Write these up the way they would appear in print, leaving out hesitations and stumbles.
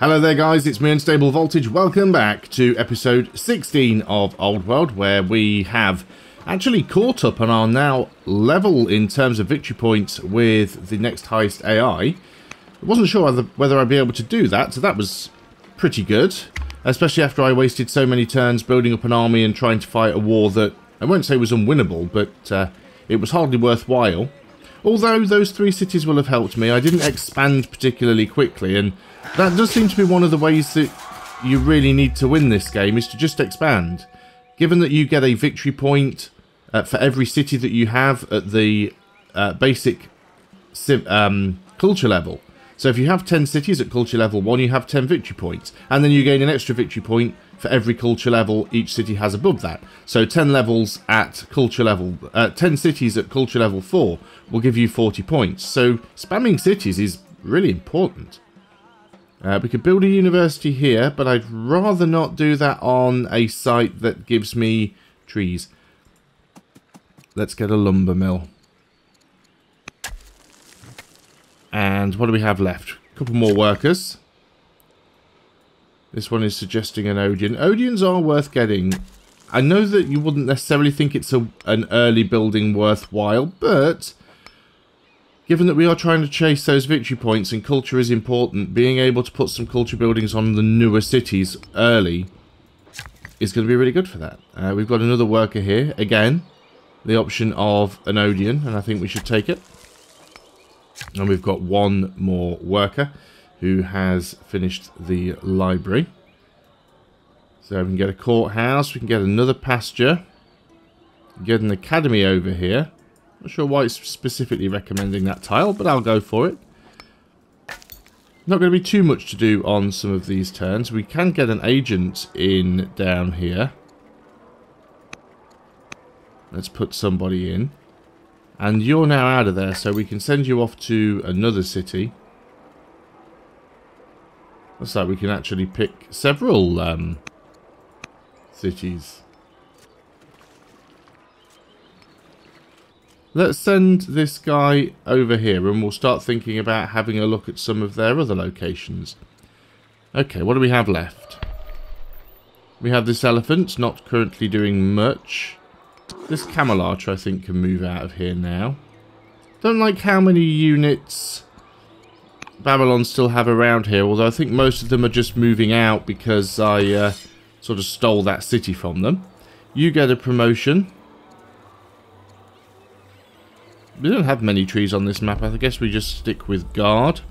Hello there guys, it's me Unstable Voltage. Welcome back to episode 16 of Old World, where we have actually caught up and are now level in terms of victory points with the next highest AI. I wasn't sure whether I'd be able to do that, so that was pretty good. Especially after I wasted so many turns building up an army and trying to fight a war that I won't say was unwinnable, but it was hardly worthwhile. Although those 3 cities will have helped me, I didn't expand particularly quickly, and that does seem to be one of the ways that you really need to win this game, is to just expand. Given that you get a victory point for every city that you have at the basic culture level. So if you have 10 cities at culture level 1, you have 10 victory points. And then you gain an extra victory point for every culture level each city has above that. So 10 levels at culture level, 10 cities at culture level 4 will give you 40 points. So spamming cities is really important. We could build a university here, but I'd rather not do that on a site that gives me trees. Let's get a lumber mill. And what do we have left? A couple more workers. This one is suggesting an Odeon. Odeons are worth getting. I know that you wouldn't necessarily think it's an early building worthwhile, but given that we are trying to chase those victory points and culture is important, being able to put some culture buildings on the newer cities early is going to be really good for that. We've got another worker here. Again, the option of an Odeon, and I think we should take it. And we've got one more worker who has finished the library. So we can get a courthouse, we can get another pasture, get an academy over here. Not sure why it's specifically recommending that tile, but I'll go for it. Not going to be too much to do on some of these turns. We can get an agent in down here. Let's put somebody in. And you're now out of there, so we can send you off to another city. Looks like we can actually pick several cities. Let's send this guy over here, and we'll start thinking about having a look at some of their other locations. Okay, what do we have left? We have this elephant, not currently doing much. This camel archer, I think, can move out of here now. Don't like how many units Babylon still have around here, although I think most of them are just moving out because I sort of stole that city from them. You get a promotion. We don't have many trees on this map. I guess we just stick with guard.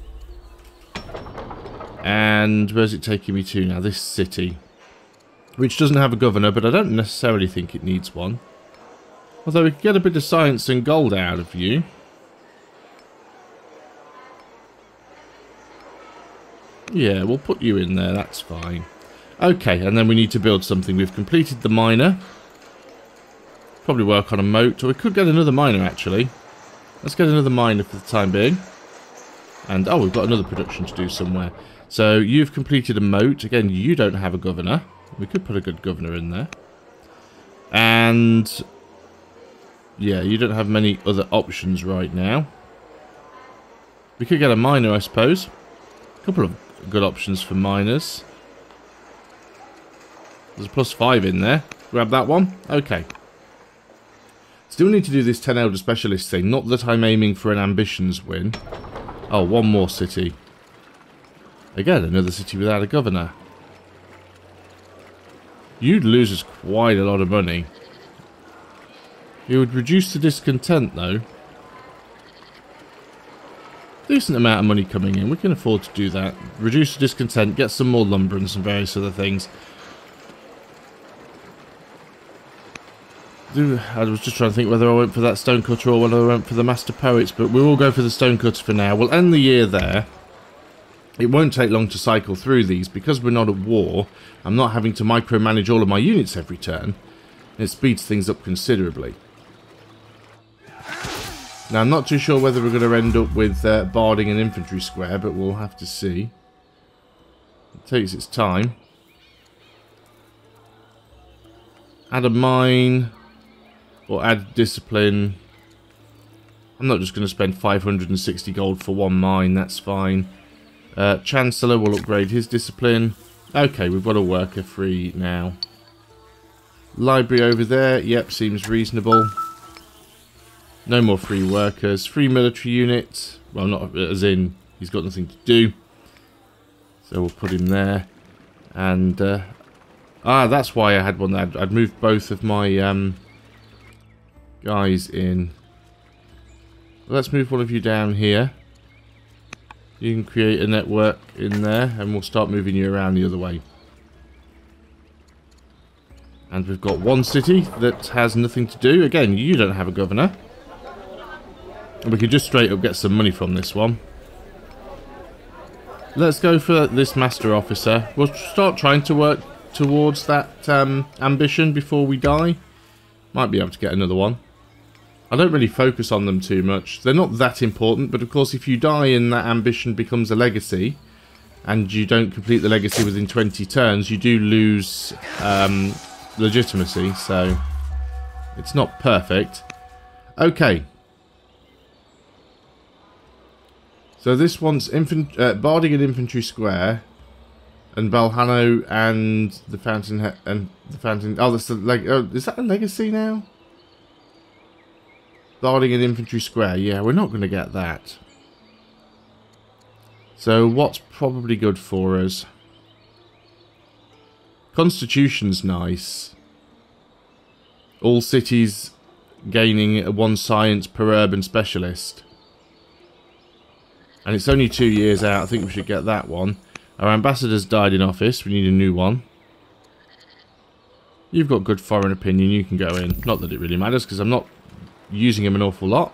And where's it taking me to now? This city, which doesn't have a governor, but I don't necessarily think it needs one. Although we could get a bit of science and gold out of you. Yeah, we'll put you in there, that's fine. Okay, and then we need to build something. We've completed the miner. Probably work on a moat, or we could get another miner actually. Let's get another miner for the time being. And, oh, we've got another production to do somewhere. So, you've completed a moat. Again, you don't have a governor. We could put a good governor in there. And yeah, you don't have many other options right now. We could get a miner, I suppose. A couple of good options for miners. There's a +5 in there. Grab that one. Okay. Still need to do this 10 Elder Specialist thing. Not that I'm aiming for an ambitions win. Oh, one more city. Again, another city without a governor. You'd lose us quite a lot of money. It would reduce the discontent, though. Decent amount of money coming in. We can afford to do that. Reduce the discontent, get some more lumber and some various other things. I was just trying to think whether I went for that stonecutter or whether I went for the master poets, but we will go for the stonecutter for now. We'll end the year there. It won't take long to cycle through these because we're not at war. I'm not having to micromanage all of my units every turn. It speeds things up considerably. Now, I'm not too sure whether we're going to end up with barding an infantry square, but we'll have to see. It takes its time. Add a mine, or add discipline. I'm not just going to spend 560 gold for one mine, that's fine. Chancellor will upgrade his discipline. Okay, we've got a worker free now. Library over there, yep, seems reasonable. No more free workers. Free military unit. Well, not as in he's got nothing to do. So we'll put him there. And, that's why I had one there. I'd moved both of my guys in. Let's move one of you down here. You can create a network in there, and we'll start moving you around the other way. And we've got one city that has nothing to do. Again, you don't have a governor. And we could just straight up get some money from this one. Let's go for this master officer. We'll start trying to work towards that ambition before we die. Might be able to get another one. I don't really focus on them too much. They're not that important, but of course if you die and that ambition becomes a legacy, and you don't complete the legacy within 20 turns, you do lose legitimacy, so it's not perfect. Okay. So this one's Barding and Infantry Square, and Valhano and the Fountain Oh, that's the is that a legacy now? Barding and Infantry Square. Yeah, we're not going to get that. So what's probably good for us? Constitution's nice. All cities gaining 1 science per urban specialist. And it's only 2 years out. I think we should get that one. Our ambassador's died in office. We need a new one. You've got good foreign opinion. You can go in. Not that it really matters, because I'm not using him an awful lot.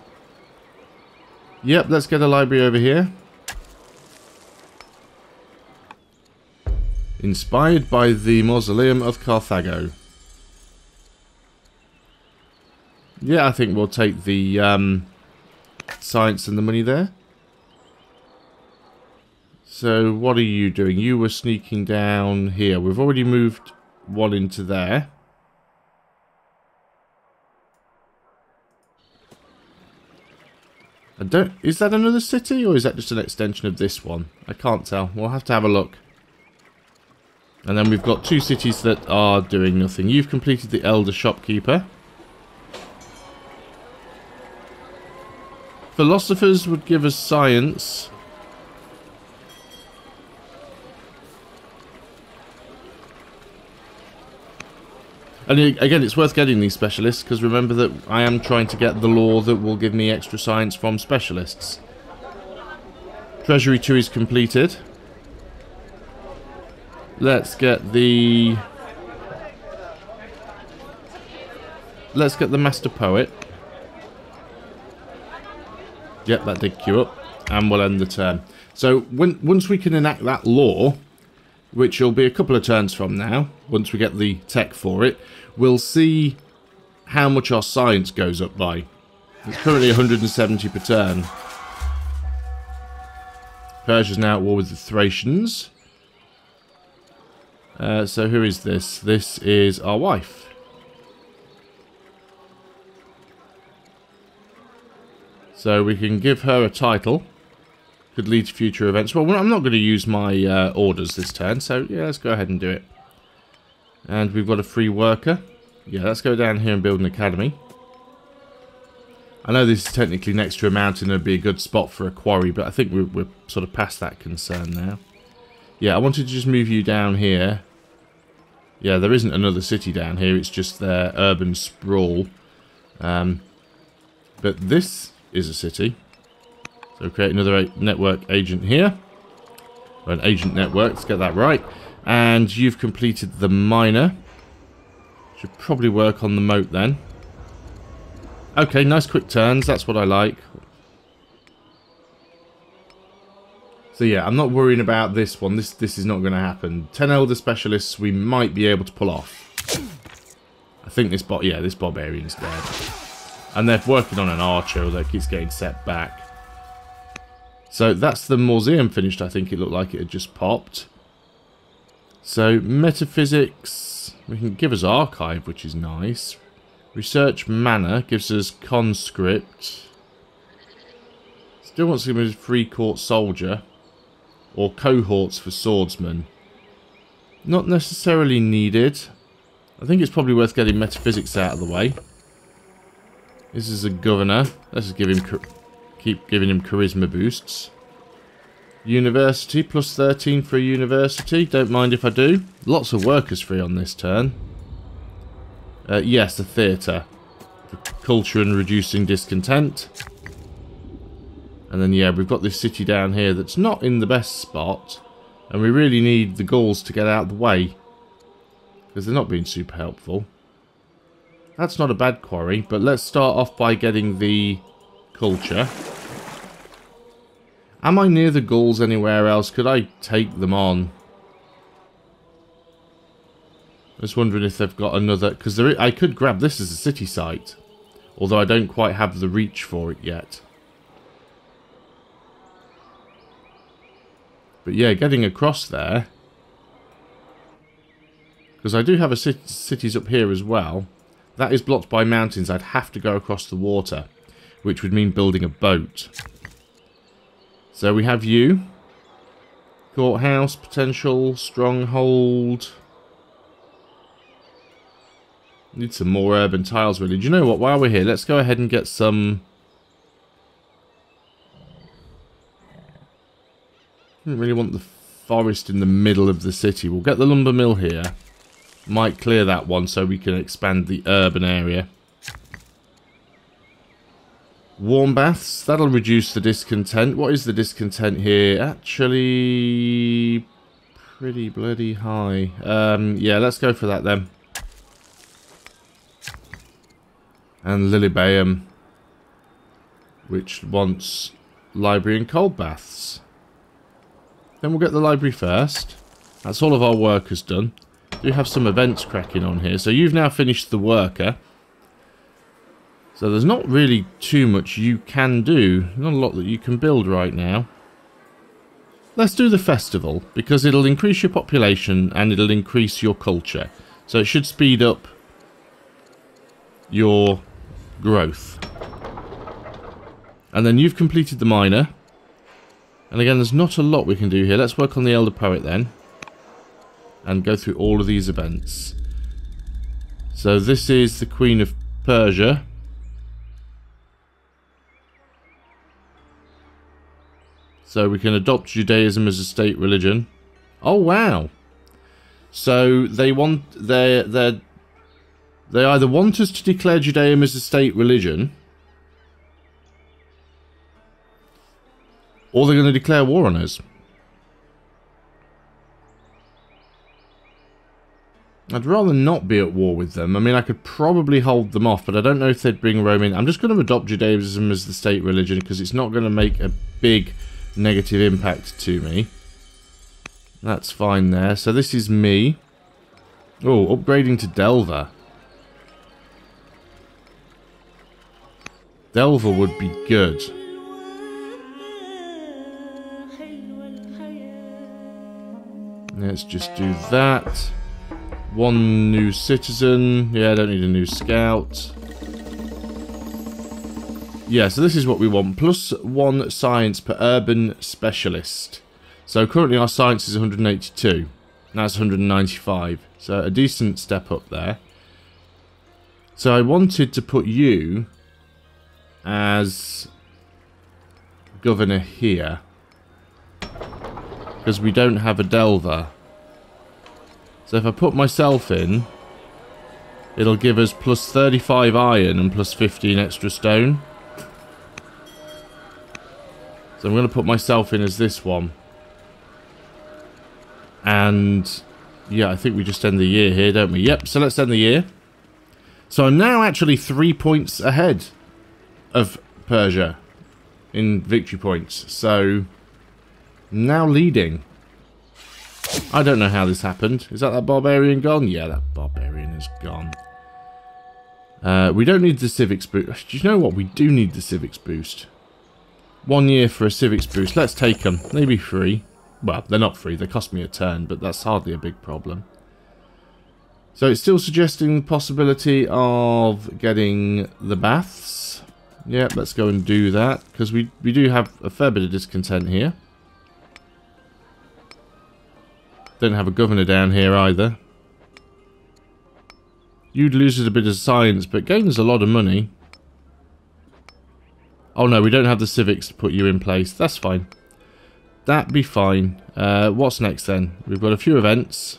Yep, let's get a library over here. Inspired by the Mausoleum of Carthago. Yeah, I think we'll take the science and the money there. So, what are you doing? You were sneaking down here. We've already moved one into there. Is that another city, or is that just an extension of this one? I can't tell. We'll have to have a look. And then we've got 2 cities that are doing nothing. You've completed the Elder Shopkeeper. Philosophers would give us science. And again, it's worth getting these specialists, because remember that I am trying to get the law that will give me extra science from specialists. Treasury 2 is completed. Let's get the Master Poet. Yep, that did queue up. And we'll end the turn. So, once we can enact that law, which will be a couple of turns from now, once we get the tech for it, we'll see how much our science goes up by. It's currently 170 per turn. Persia's now at war with the Thracians. So who is this? This is our wife. So we can give her a title. Could lead to future events. Well, I'm not going to use my orders this turn, so yeah, let's go ahead and do it. And we've got a free worker. Yeah, let's go down here and build an academy. I know this is technically next to a mountain and would be a good spot for a quarry, but I think we're sort of past that concern now. Yeah, I wanted to just move you down here. Yeah, there isn't another city down here, it's just their urban sprawl. But this is a city. So create another network agent here. Or an agent network, let's get that right. And you've completed the miner. Should probably work on the moat then. Okay, nice quick turns, that's what I like. So yeah, I'm not worrying about this one. This is not going to happen. 10 Elder Specialists we might be able to pull off. I think this barbarian's dead. And they're working on an archer that keeps getting set back. So that's the museum finished. I think it looked like it had just popped. So metaphysics, we can give us archive, which is nice. Research manor gives us conscript. Still wants to give us free court soldier. or cohorts for swordsmen. Not necessarily needed. I think it's probably worth getting metaphysics out of the way. This is a governor. Let's just give him keep giving him charisma boosts. University, plus 13 for a university. Don't mind if I do. Lots of workers free on this turn. Yes, a theatre. For culture and reducing discontent. And then, yeah, we've got this city down here that's not in the best spot. And we really need the Gauls to get out of the way. Because they're not being super helpful. That's not a bad quarry, but let's start off by getting the culture. Am I near the Gauls anywhere else? Could I take them on? I was wondering if they've got another... Because I could grab this as a city site. Although I don't quite have the reach for it yet. But yeah, getting across there... Because I do have cities up here as well. That is blocked by mountains. I'd have to go across the water. Which would mean building a boat. So we have you. Courthouse, potential, stronghold. Need some more urban tiles really. Do you know what? While we're here, let's go ahead and get some... I don't really want the forest in the middle of the city. We'll get the lumber mill here. Might clear that one so we can expand the urban area. Warm baths. That'll reduce the discontent. What is the discontent here? Actually... pretty bloody high. Yeah, let's go for that then. And Lilibeum, which wants library and cold baths. Then we'll get the library first. That's all of our workers done. We do have some events cracking on here. So you've now finished the worker. So there's not really too much you can do. Not a lot that you can build right now. Let's do the festival, because it'll increase your population and it'll increase your culture. So it should speed up your growth. And then you've completed the miner. And again, there's not a lot we can do here. Let's work on the Elder Poet then. And go through all of these events. So this is the Queen of Persia. So we can adopt Judaism as a state religion. Oh wow! So they either want us to declare Judaism as a state religion, or they're going to declare war on us. I'd rather not be at war with them. I mean, I could probably hold them off, but I don't know if they'd bring Rome in. I'm just going to adopt Judaism as the state religion because it's not going to make a big negative impact to me. That's fine there. So this is me. Oh, upgrading to Delver. Delver would be good. Let's just do that. One new citizen. Yeah, I don't need a new scout. Yeah, so this is what we want. Plus 1 science per urban specialist. So currently our science is 182. That's 195. So a decent step up there. So I wanted to put you as governor here. Because we don't have a Delver. So if I put myself in, it'll give us plus 35 iron and plus 15 extra stone. So I'm going to put myself in as this one. And yeah, I think we just end the year here, don't we? Yep, so let's end the year. So I'm now actually 3 points ahead of Persia in victory points. So now leading. I don't know how this happened. Is that barbarian gone? Yeah, that barbarian is gone. We don't need the civics boost. Do you know what? We do need the civics boost. 1 year for a civics boost. Let's take them. Maybe free. Well, they're not free. They cost me a turn, but that's hardly a big problem. So it's still suggesting the possibility of getting the baths. Yep, let's go and do that, because we do have a fair bit of discontent here. Don't have a governor down here either. You'd lose a bit of science, but gains a lot of money. Oh no, we don't have the civics to put you in place. That's fine. That'd be fine. What's next then? We've got a few events.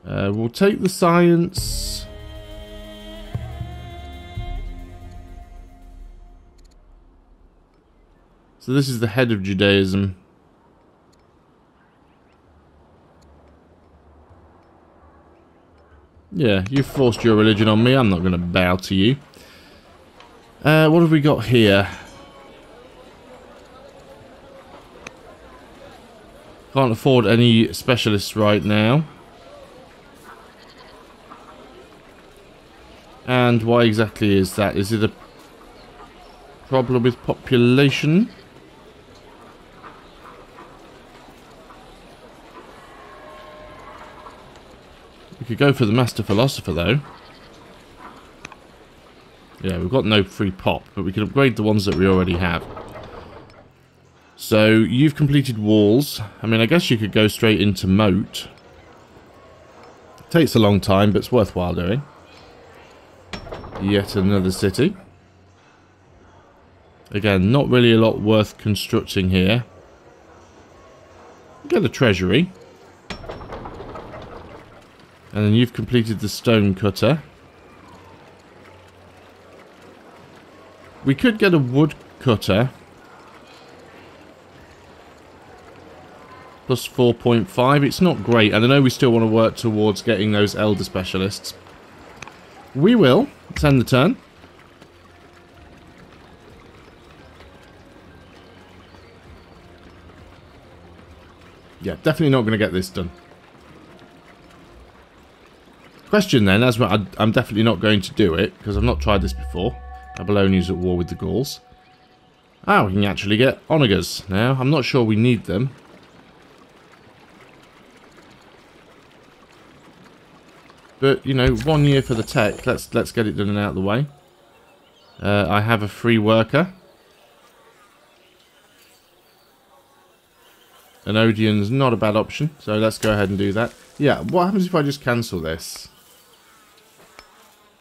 We'll take the science. So this is the head of Judaism. Yeah, you've forced your religion on me. I'm not going to bow to you. What have we got here? Can't afford any specialists right now. And why exactly is that? Is it a problem with population? We could go for the Master Philosopher though. Yeah, we've got no free pop, but we can upgrade the ones that we already have. So, you've completed walls. I mean, I guess you could go straight into moat. It takes a long time, but it's worthwhile doing. Yet another city. Again, not really a lot worth constructing here. Get a treasury. And then you've completed the stone cutter. We could get a wood cutter. Plus 4.5. It's not great. And I know we still want to work towards getting those elder specialists. We will. Let's end the turn. Yeah, definitely not going to get this done. Question then, as well, I'm definitely not going to do it, because I've not tried this before. Babylonia's at war with the Gauls. Ah, we can actually get onagers now. I'm not sure we need them. But, you know, 1 year for the tech. Let's get it done and out of the way. I have a free worker. An Odeon's not a bad option, so let's go ahead and do that. Yeah, what happens if I just cancel this?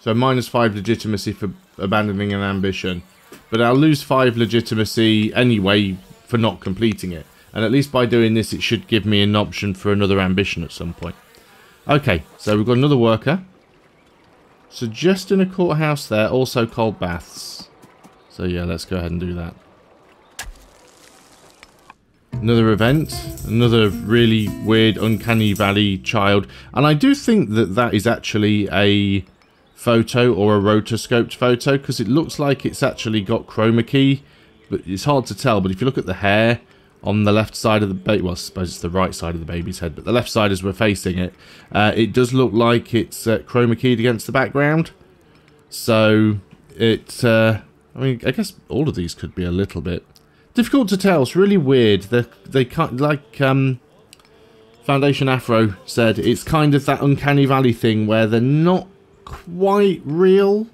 So -5 legitimacy for abandoning an ambition. But I'll lose 5 legitimacy anyway for not completing it. And at least by doing this, it should give me an option for another ambition at some point. Okay, so we've got another worker. Suggesting a courthouse there, also cold baths. So yeah, let's go ahead and do that. Another event, another really weird uncanny valley child. And I do think that that is actually a photo or a rotoscoped photo, because it looks like it's actually got chroma key, but it's hard to tell. But if you look at the hair on the left side of the baby, well, I suppose it's the right side of the baby's head, but the left side as we're facing it, it does look like it's chroma keyed against the background. So it, I mean, I guess all of these could be a little bit difficult to tell. It's really weird. They can't, like Foundation Afro said, it's kind of that uncanny valley thing where they're not quite real,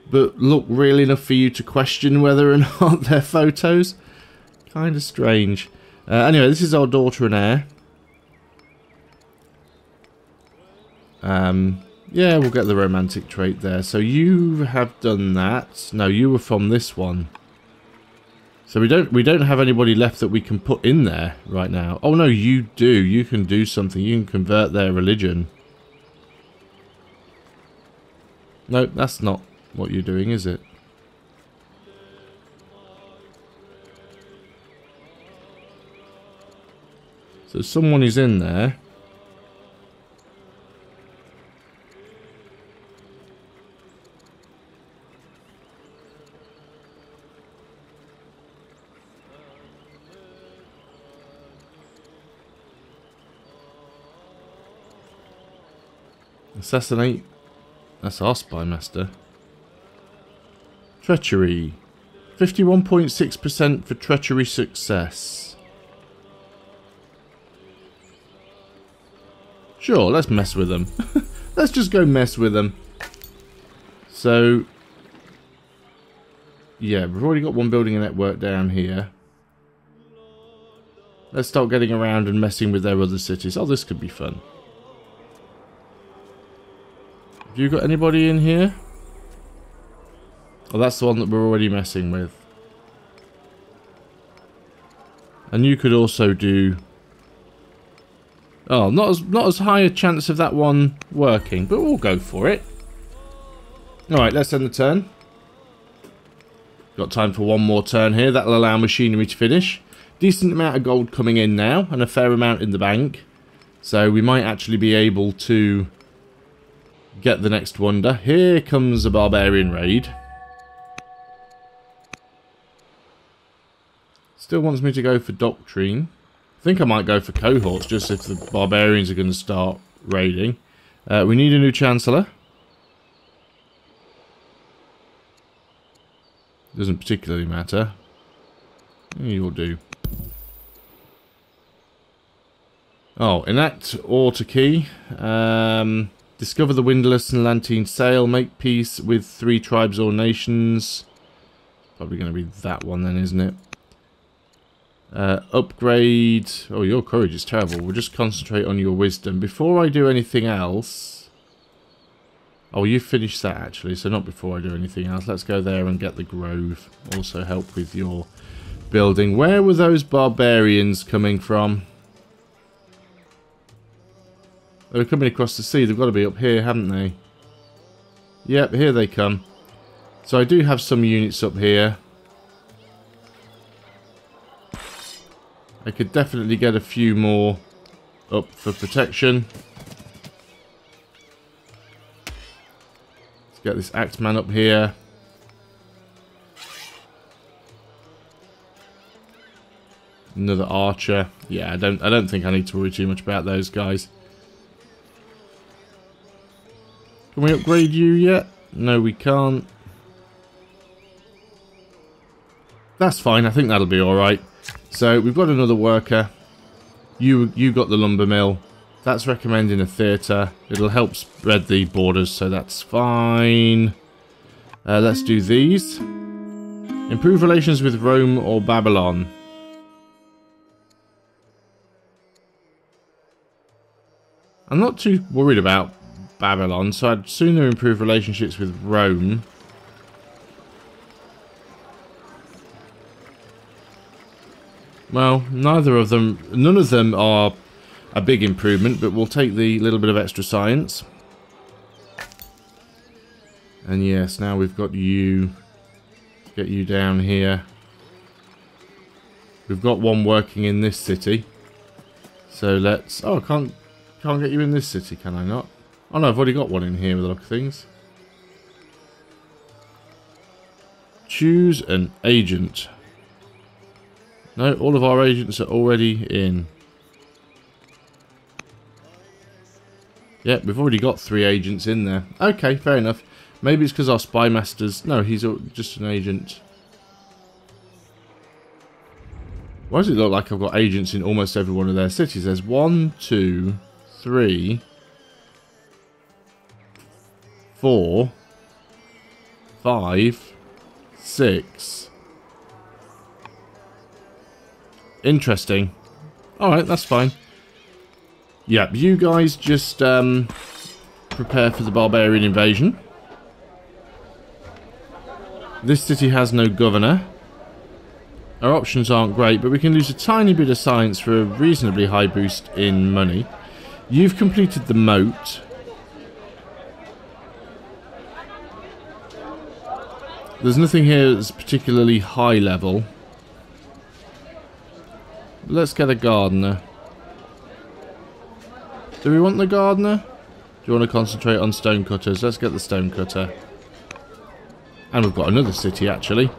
but look real enough for you to question whether or not they're photos. Kind of strange. Anyway, this is our daughter and heir. Yeah, we'll get the romantic trait there. So you have done that. No, you were from this one. So we don't have anybody left that we can put in there right now. Oh no, you do. You can do something. You can convert their religion. No, that's not what you're doing, is it? So someone is in there. Assassinate. That's our spy master. Treachery. 51.6% for treachery success. Sure, let's mess with them. Let's just go mess with them. So, Yeah, we've already got one building a network down here. Let's start getting around and messing with their other cities. Oh, this could be fun. Have you got anybody in here? Oh, that's the one that we're already messing with. And you could also do... Oh, not as high a chance of that one working, but we'll go for it. Alright, let's end the turn. Got time for one more turn here. That'll allow machinery to finish. Decent amount of gold coming in now, and a fair amount in the bank. So we might actually be able to get the next wonder. Here comes a barbarian raid. Still wants me to go for doctrine. I think I might go for cohorts, just if the barbarians are going to start raiding. We need a new chancellor. Doesn't particularly matter. You'll do. Oh, enact auto key. Discover the windlass and lantine sail. Make peace with 3 tribes or nations. Probably going to be that one then, isn't it? Upgrade. Oh, your courage is terrible. We'll just concentrate on your wisdom. Before I do anything else... Oh, you finished that actually, so not before I do anything else. Let's go there and get the grove. Also help with your building. Where were those barbarians coming from? They were coming across the sea. They've got to be up here, haven't they? Yep, here they come. So I do have some units up here. I could definitely get a few more up for protection. Let's get this Axeman up here. Another archer. Yeah, I don't think I need to worry too much about those guys. Can we upgrade you yet? No, we can't. That's fine. I think that'll be all right. So we've got another worker. You got the lumber mill. That's recommending a theatre. It'll help spread the borders, so that's fine. Let's do these. Improve relations with Rome or Babylon. I'm not too worried about Babylon, so I'd sooner improve relationships with Rome. Well, none of them are a big improvement, but we'll take the little bit of extra science. And yes, now we've got you. Get you down here. We've got one working in this city. So let's... Oh, I can't get you in this city, can I not? Oh no, I've already got one in here with the look of things. Choose an agent. No, all of our agents are already in. Yep, we've already got 3 agents in there. Okay, fair enough. Maybe it's because our spy masters... No, he's just an agent. Why does it look like I've got agents in almost every one of their cities? There's 1, 2, 3, 4, 5, 6... Interesting. Alright, that's fine. Yeah, you guys just prepare for the barbarian invasion. This city has no governor. Our options aren't great, but we can lose a tiny bit of science for a reasonably high boost in money. You've completed the moat. There's nothing here that's particularly high level. Let's get a gardener. Do we want the gardener? Do you want to concentrate on stonecutters? Let's get the stonecutter. And we've got another city, actually.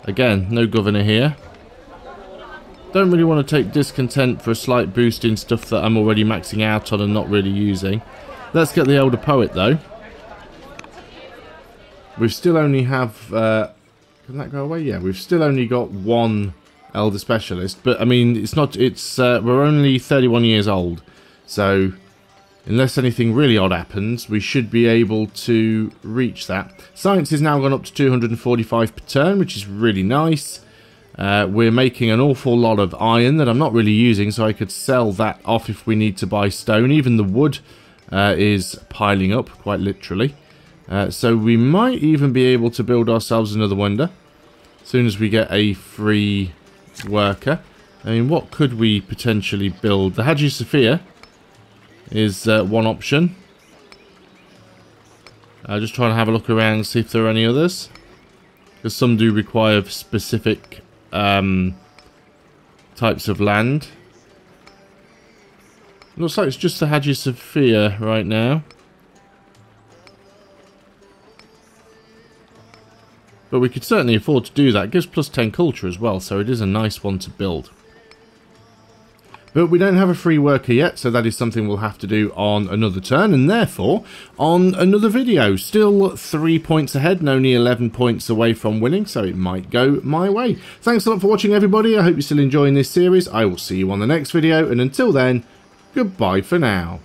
Again, no governor here. Don't really want to take discontent for a slight boost in stuff that I'm already maxing out on and not really using. Let's get the elder poet, though. We still only have... can that go away? Yeah, we've still only got 1... elder specialist, but I mean, it's not. It's we're only 31 years old, so unless anything really odd happens, we should be able to reach that. Science is now gone up to 245 per turn, which is really nice. We're making an awful lot of iron that I'm not really using, so I could sell that off if we need to buy stone. Even the wood is piling up, quite literally. So we might even be able to build ourselves another wonder as soon as we get a free worker. I mean, what could we potentially build? The Hagia Sophia is one option. Just trying to have a look around and see if there are any others, because some do require specific types of land. Looks like it's just the Hagia Sophia right now. But we could certainly afford to do that. It gives plus 10 culture as well, so it is a nice one to build. But we don't have a free worker yet, so that is something we'll have to do on another turn, and therefore on another video. Still 3 points ahead and only 11 points away from winning, so it might go my way. Thanks a lot for watching, everybody. I hope you're still enjoying this series. I will see you on the next video, and until then, goodbye for now.